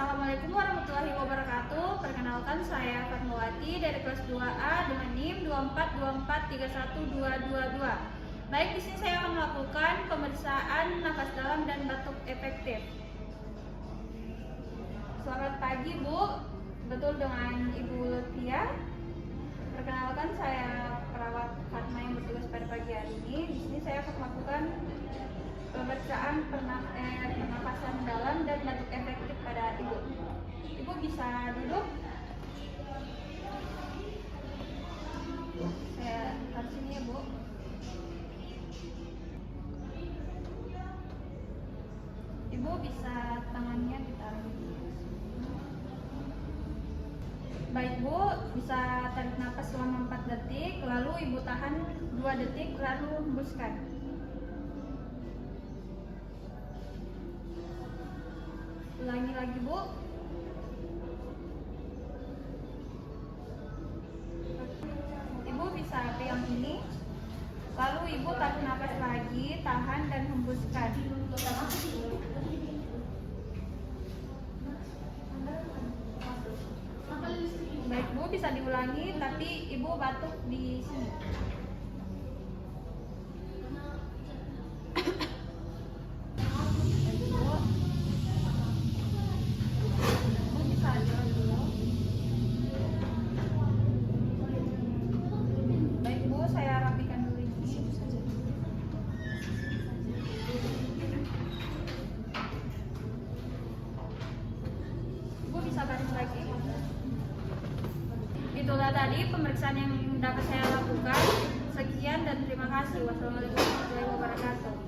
Assalamualaikum warahmatullahi wabarakatuh. Perkenalkan, saya Fatmawati dari kelas 2A dengan NIM 2424312222. Baik, di sini saya akan melakukan pemeriksaan nafas dalam dan batuk efektif. Selamat pagi, Bu. Betul dengan Ibu Lutfia. Perkenalkan, saya perawat Fatma yang bertugas pada pagi hari ini. Di sini saya akan melakukan pemeriksaan pernapasan dalam dan batuk efektif pada Ibu. Ibu bisa duduk. Saya taruh sini ya, Bu. Ibu bisa tangannya ditaruh. Baik, Bu, bisa tarik nafas selama 4 detik, lalu Ibu tahan 2 detik, lalu hembuskan. Ulangi lagi, Bu. Ibu bisa pegang ini, lalu Ibu tarik nafas lagi, tahan dan hembuskan. Baik, Bu, bisa diulangi, tapi Ibu batuk di sini. Baik, Bu, saya rapikan dulu ini. Ibu bisa baris lagi. Itulah tadi pemeriksaan yang dapat saya lakukan. Sekian dan terima kasih. Wassalamualaikum warahmatullahi wabarakatuh.